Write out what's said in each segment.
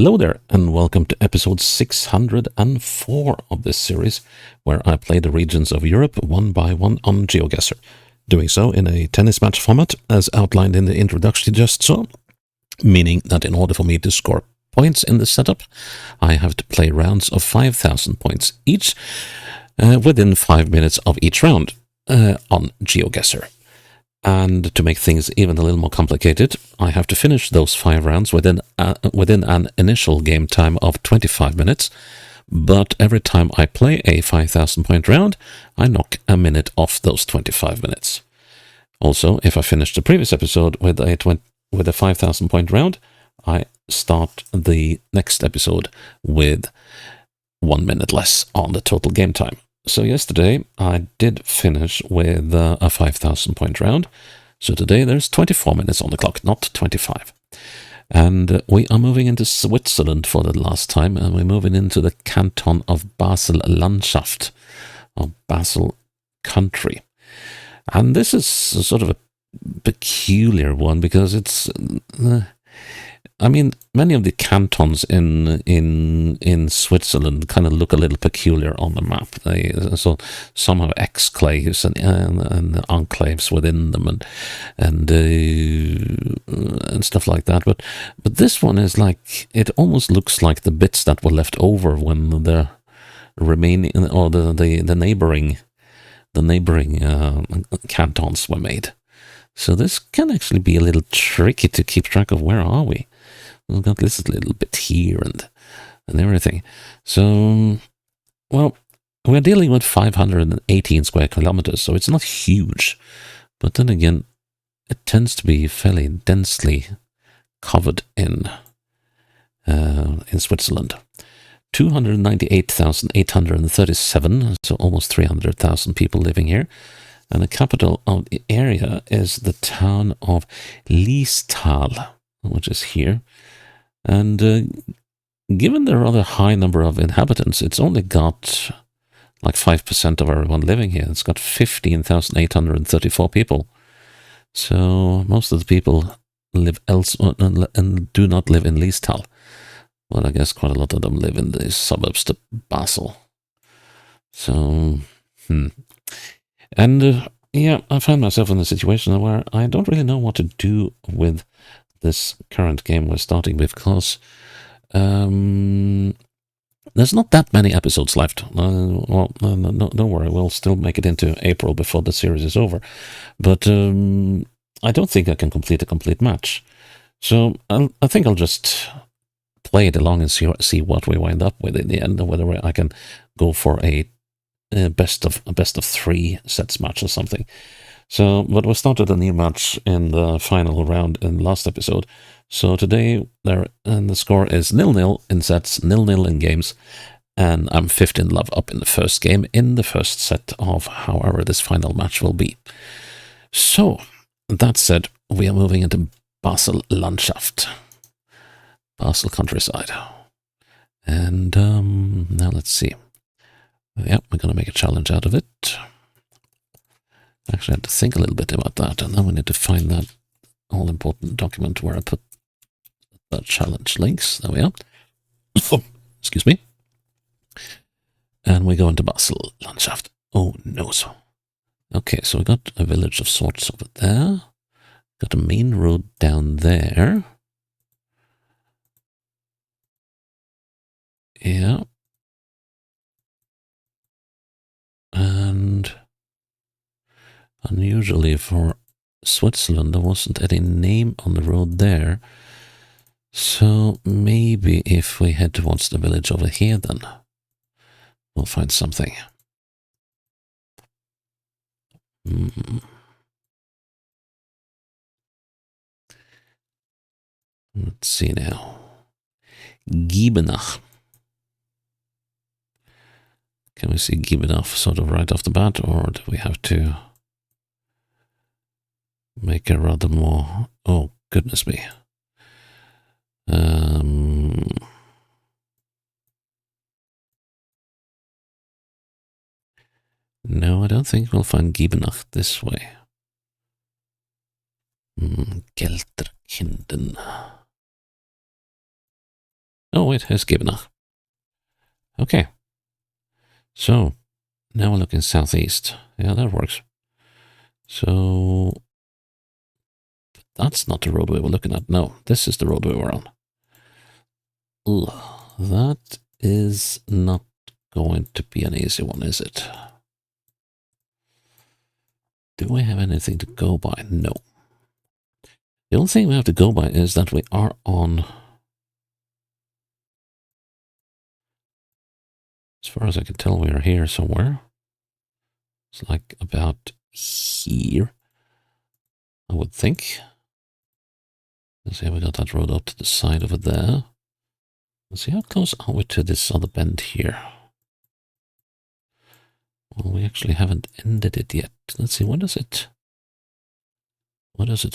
Hello there, and welcome to episode 604 of this series, where I play the regions of Europe one by one on GeoGuessr, doing so in a tennis match format, as outlined in the introduction just saw, meaning that in order for me to score points in this setup, I have to play rounds of 5,000 points each, within 5 minutes of each round on GeoGuessr. And to make things even a little more complicated, I have to finish those 5 rounds within an initial game time of 25 minutes. But every time I play a 5,000 point round, I knock a minute off those 25 minutes. Also, if I finish the previous episode with a 5,000 point round, I start the next episode with 1 minute less on the total game time. So yesterday I did finish with a 5,000 point round. So today there's 24 minutes on the clock, not 25. And we are moving into Switzerland for the last time, and we're moving into the canton of Basel-Landschaft, or Basel country. And this is sort of a peculiar one because it's... many of the cantons in Switzerland kind of look a little peculiar on the map. So some have exclaves and enclaves within them and stuff like that. But this one is like, it almost looks like the bits that were left over when the remaining or the neighboring cantons were made. So this can actually be a little tricky to keep track of. Where are we? We've got this little bit here and everything. So, well, we're dealing with 518 square kilometers, so it's not huge. But then again, it tends to be fairly densely covered in Switzerland. 298,837, so almost 300,000 people living here. And the capital of the area is the town of Liestal, which is here. And given the rather high number of inhabitants, it's only got like 5% of everyone living here. It's got 15,834 people. So most of the people live elsewhere and do not live in Liestal. Well, I guess quite a lot of them live in the suburbs to Basel. So, And I find myself in a situation where I don't really know what to do with this current game we're starting with, because there's not that many episodes left. No, don't worry, we'll still make it into April before the series is over. But I don't think I can complete a complete match. So I think I'll just play it along and see what we wind up with in the end, or whether I can go for a best of 3 sets match or something. So, but we started a new match in the final round in the last episode. So today the score is 0-0 in sets, 0-0 in games, and I'm 15 love up in the first game in the first set of however this final match will be. So, that said, we are moving into Basel-Landschaft, Basel countryside, and now let's see. Yeah, we're going to make a challenge out of it. Actually, I had to think a little bit about that, and then we need to find that all-important document where I put the challenge links. There we are. Oh, excuse me. And we go into Basel-Landschaft. Oh, no. Okay, so we got a village of sorts over there. Got a main road down there. Yeah. And unusually for Switzerland, there wasn't any name on the road there. So maybe if we head towards the village over here, then we'll find something. Let's see now. Giebenach. Can we see Giebenach sort of right off the bat, or do we have to make a rather more... Oh, goodness me. No, I don't think we'll find Giebenach this way. Gelterkinden. Oh, it has given up. Okay. So, now we're looking southeast. Yeah, that works. So, that's not the roadway we're looking at. No, this is the roadway we're on. Ugh, that is not going to be an easy one, is it? Do we have anything to go by? No. The only thing we have to go by is that we are on, as far as I can tell, we are here somewhere. It's like about here, I would think. Let's see, we got that road up to the side over there. Let's see, how close are we to this other bend here? Well, we actually haven't ended it yet. Let's see, what does it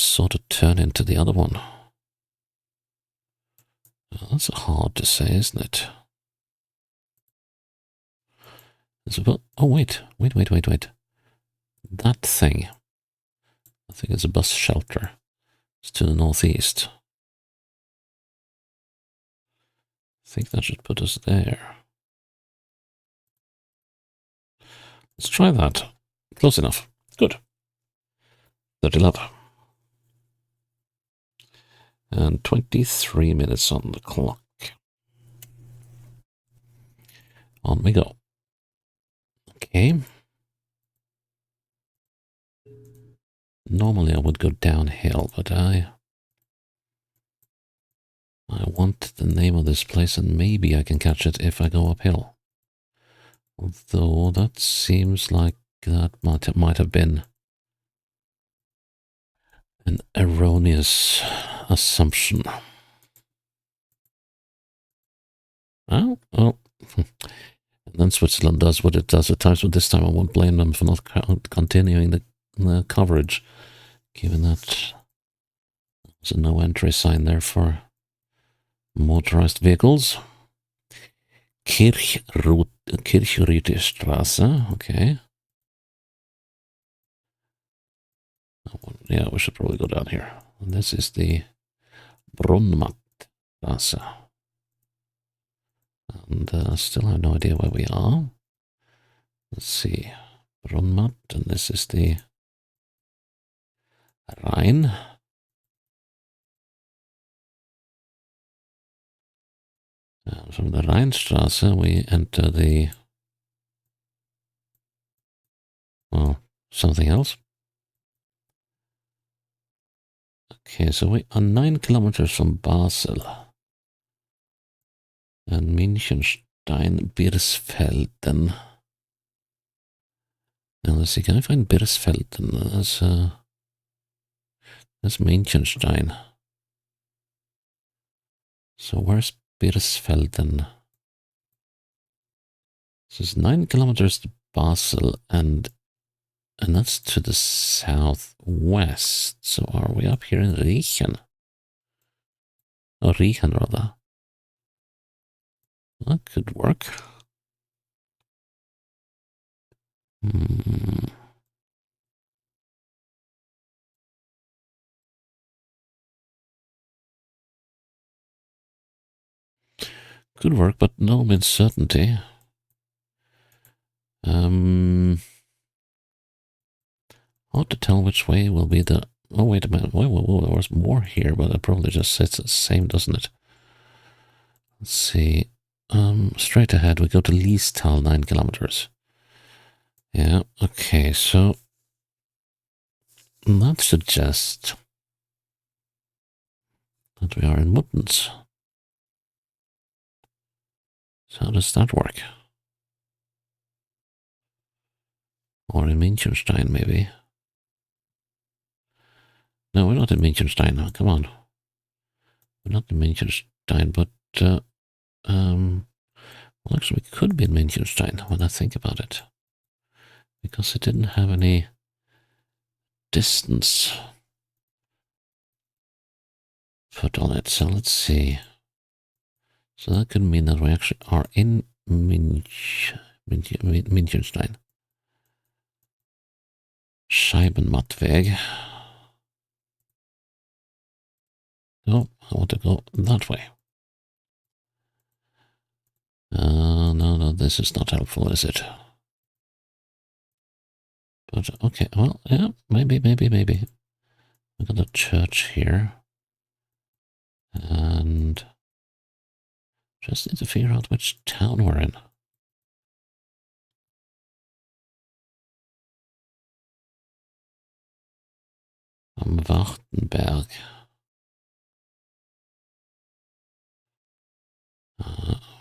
sort of turn into the other one? Well, that's hard to say, isn't it? It's about, oh, wait. That thing, I think it's a bus shelter. It's to the northeast. I think that should put us there. Let's try that. Close enough. Good. 30 love. And 23 minutes on the clock. On we go. Okay. Normally I would go downhill, but I want the name of this place, and maybe I can catch it if I go uphill. Although that seems like that might have been an erroneous assumption. Oh. And then Switzerland does what it does at times, but this time I won't blame them for not continuing the coverage, given that there's a no entry sign there for motorized vehicles. Kirchrütestraße, okay. Yeah, we should probably go down here. And this is the Brunnmattstraße. And still have no idea where we are. Let's see. Brunnmatt, and this is the Rhine. From the Rheinstraße, we enter the, well, something else. Okay, so we are 9 kilometers from Basel. And Münchenstein, Birsfelden. Now let's see, can I find Birsfelden? That's Münchenstein. So where's Birsfelden? This is 9 kilometers to Basel, and that's to the southwest. So are we up here in Riechen? Or Riechen, rather. That could work. Could work, but no certainty. Hard to tell which way will be the... Oh, wait a minute. Whoa, there was more here, but it probably just says the same, doesn't it? Let's see. Straight ahead, we go to Liestal, 9 kilometers. Yeah, okay, so that suggests that we are in Muttens. So how does that work? Or in Münchenstein, maybe? No, we're not in Münchenstein. Oh, come on. We're not in Münchenstein, but well, actually, we could be in Münchenstein when I think about it, because it didn't have any distance put on it. So let's see. So that could mean that we actually are in Münchenstein. Scheibenmattweg. No, I want to go that way. No, this is not helpful, is it? But, okay, well, yeah, maybe. We got a church here. And just need to figure out which town we're in. Am Wartenberg.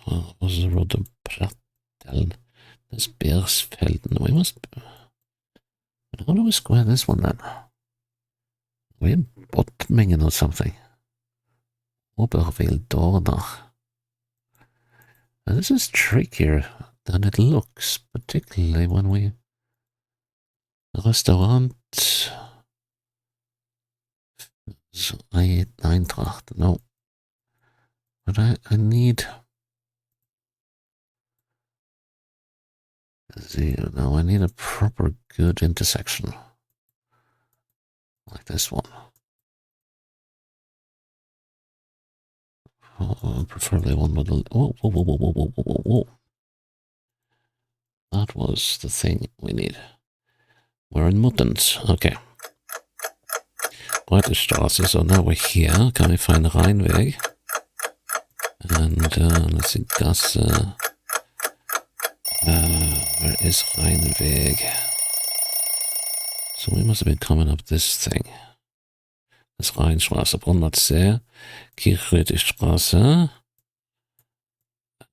What was the road to Pratteln? There's Beersfelden. We must... How do we square this one then? We're in Bottmingen or something. Oberwil-Dornach. This is trickier than it looks, particularly when we... Restaurant... Eintracht. No. But I need... No, I need a proper good intersection. Like this one. Oh, preferably one with a... Whoa. That was the thing we need. We're in Muttens. Okay. Breite Straße. So now we're here. Can we find Rheinweg? And let's see, Gasse. Where is Rheinweg? So we must have been coming up this thing. Das Rheinstraße, Brunnersee, Kirchhütte.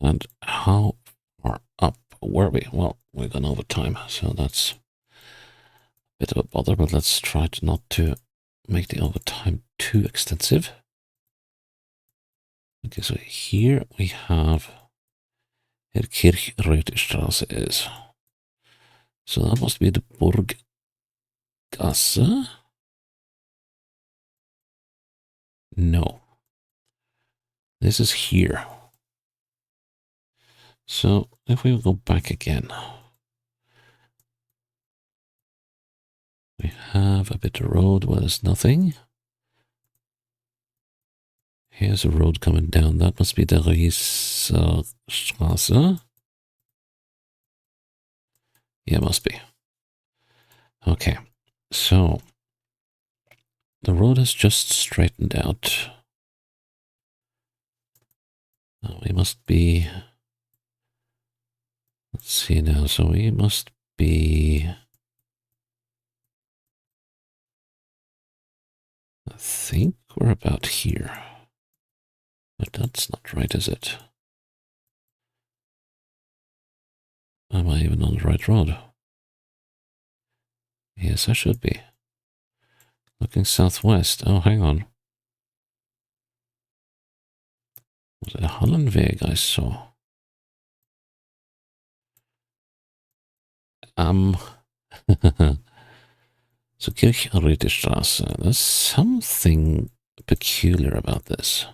And how far up were we? Well, we're gone over time, so that's a bit of a bother, but let's try to not to make the overtime too extensive. Okay, so here we have where Kirchhütte is. So that must be the Burggasse. No. This is here. So if we go back again, we have a bit of road where there's nothing. Here's a road coming down. That must be the Riesstraße. Yeah, must be. Okay, so the road has just straightened out. We must be... Let's see now. So we must be... I think we're about here. But that's not right, is it? Am I even on the right road? Yes, I should be. Looking southwest. Oh, hang on. Was it a Hallenweg I saw? So Kirchhütte. There's something peculiar about this.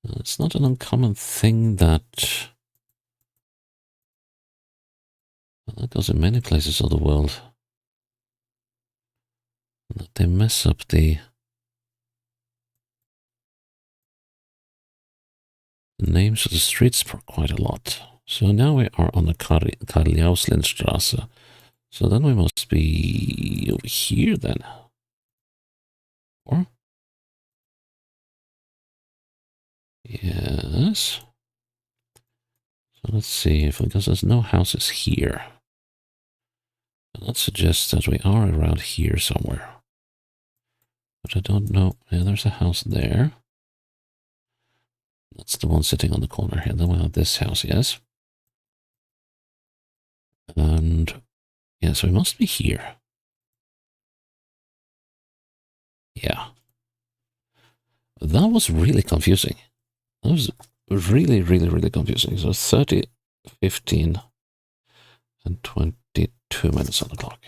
It's not an uncommon thing that goes in many places of the world. That they mess up the names of the streets for quite a lot. So now we are on the Karl-Jauslinstraße. So then we must be over here then. Or? Yes. So let's see, because there's no houses here. That suggests that we are around here somewhere. But I don't know. Yeah, there's a house there. That's the one sitting on the corner here. Then we have this house, yes. And yeah, so we must be here. Yeah. That was really confusing. That was really confusing. So 30, 15, and 22 minutes on the clock.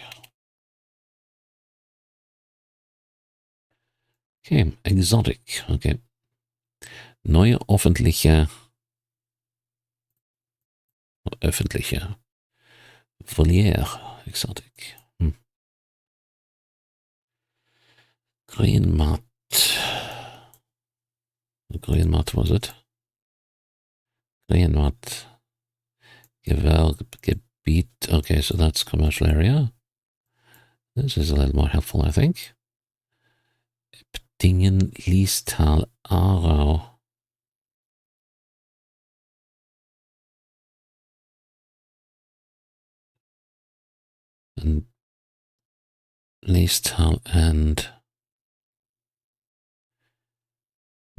Okay, exotic. Okay. Neue öffentliche Voliere. Exotic. Green mat. Green mat was it? Kleinmat. Gebiet. Okay, so that's commercial area. This is a little more helpful, I think. Dingen, Liestal, Aarau. And Liestal and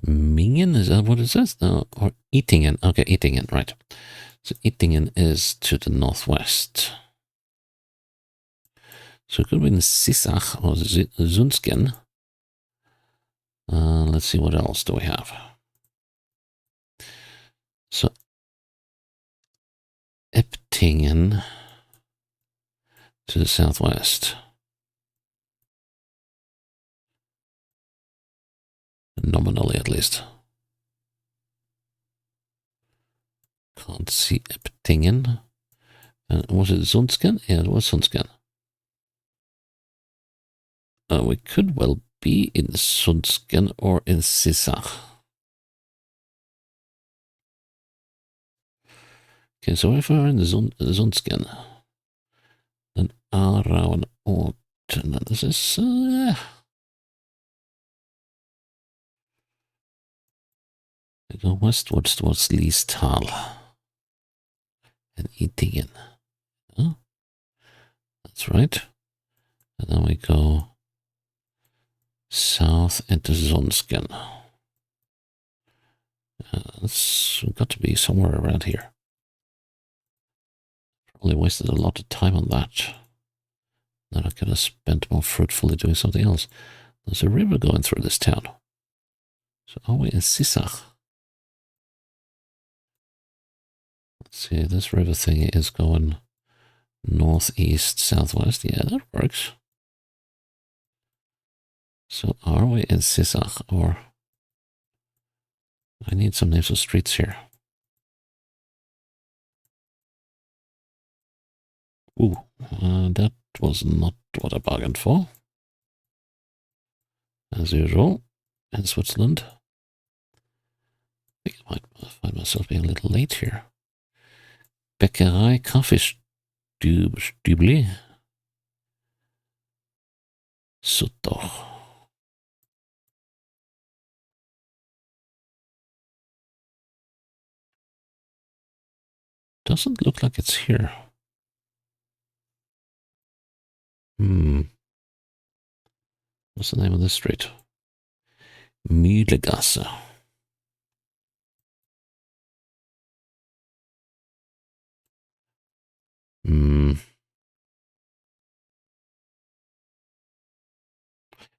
Mingen, is that what it says? No, or Ettingen. Okay, Ettingen, right. So Ettingen is to the northwest. So it could be in Sissach or Zunsken. Let's see, what else do we have? So Eptingen to the southwest. Nominally, at least. Can't see Eptingen. Was it Zunsken? Yeah, it was Zunsken. We could well be in Zunsken or in Sissach. Okay, so if we're in the Zunsken, then Aarau and Orten, this is, we go westwards towards Liestal and Ettingen. Oh, that's right. And then we go south into Zunsken. It's got to be somewhere around here. Probably wasted a lot of time on that. Then I could have spent more fruitfully doing something else. There's a river going through this town. So are we in Sissach? Let's see, this river thing is going northeast, southwest. Yeah, that works. So are we in Sissach, or I need some names of streets here. Ooh, that was not what I bargained for. As usual, in Switzerland. I think I might find myself being a little late here. Bäckerei, Kaffeestübli. Sutter. Doesn't look like it's here. What's the name of this street? Mühlegasse.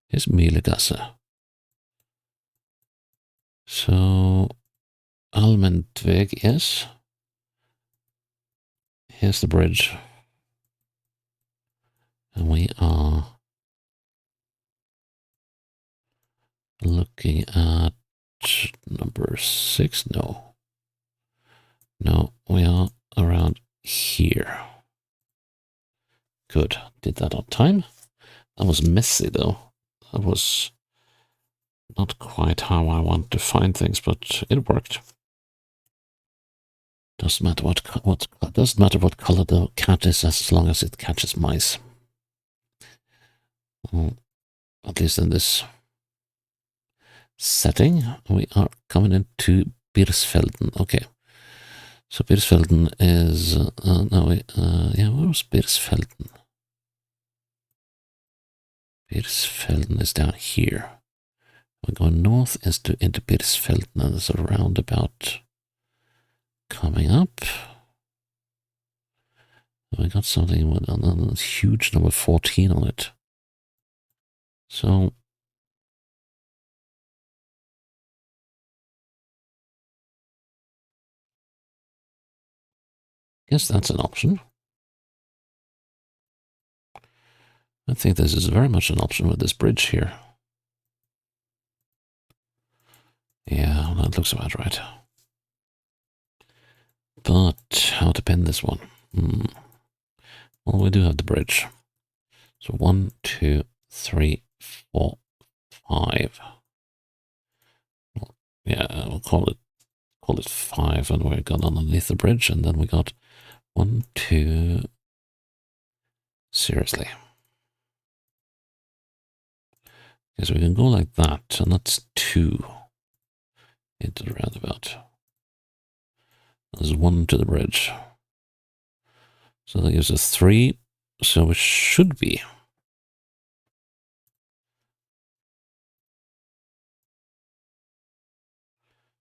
Here's Mühlegasse. So, Almendweg, yes. Here's the bridge. And we are looking at number 6. No. No, we are around here. Good. Did that on time. That was messy, though. That was not quite how I want to find things, but it worked. Doesn't matter what color the cat is, as long as it catches mice. Well, at least in this setting, we are coming into Birsfelden. Okay, so Birsfelden is where was Birsfelden? Birsfelden is down here. We're going north into Birsfelden, and there's a roundabout coming up. We got something with a huge number 14 on it. So guess that's an option. I think this is very much an option with this bridge here. Yeah, that looks about right. But how to pin this one? Well, we do have the bridge. So 1, 2, 3, 4, 5. Well, yeah, we'll call call it 5, and we're gone underneath the bridge, and then we got 1, 2. Seriously. Okay, so we can go like that, and that's 2 into the roundabout. There's 1 to the bridge. So that gives us 3. So it should be.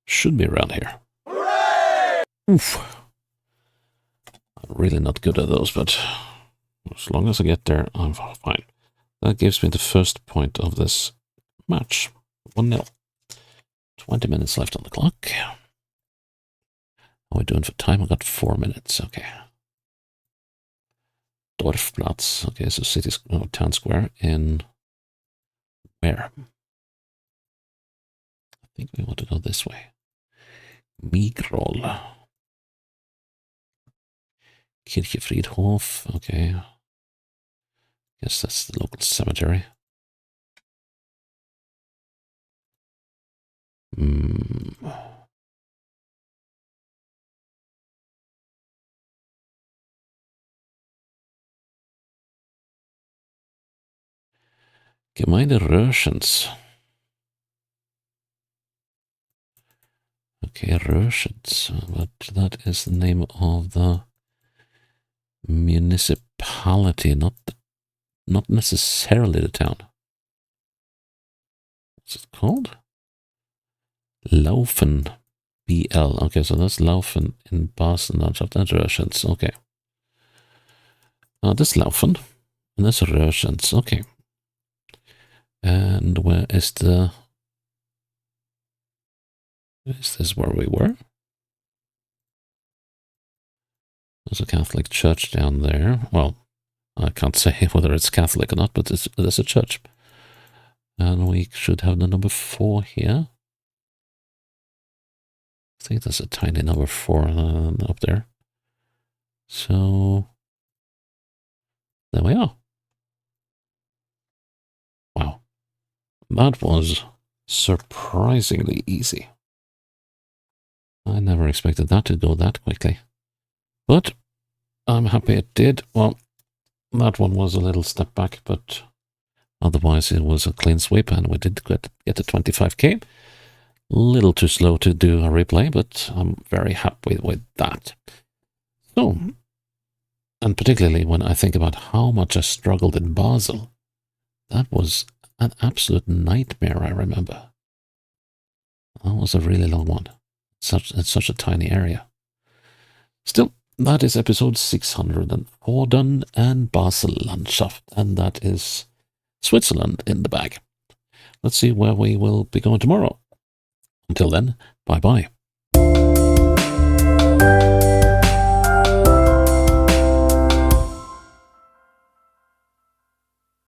Should be around here. Hooray! Oof. I'm really not good at those, but as long as I get there, I'm fine. That gives me the first point of this match. 1-0. 20 minutes left on the clock. How are we doing for time? I got 4 minutes. Okay. Dorfplatz. Okay, so town square in where? I think we want to go this way. Migrol. Kirchefriedhof. Okay. Guess that's the local cemetery. Gemeinde Röschens. Okay, Röschens, but that is the name of the municipality, not necessarily the town. What's it called? Laufen. BL. Okay, so that's Laufen in Basel-Landschaft and Röschens. Okay. This Laufen and this Röschens. Okay. And where is the... Is this where we were? There's a Catholic church down there. Well, I can't say whether it's Catholic or not, but there's a church. And we should have the number 4 here. I think there's a tiny number 4 up there. So, there we are. Wow. That was surprisingly easy. I never expected that to go that quickly. But I'm happy it did. Well, that one was a little step back, but otherwise it was a clean sweep, and we did get to 25k. Little too slow to do a replay, but I'm very happy with that. So, and particularly when I think about how much I struggled in Basel, that was an absolute nightmare, I remember. That was a really long one. It's such a tiny area. Still, that is episode 604 done, and Basel-Landschaft, and that is Switzerland in the bag. Let's see where we will be going tomorrow. Until then, bye-bye.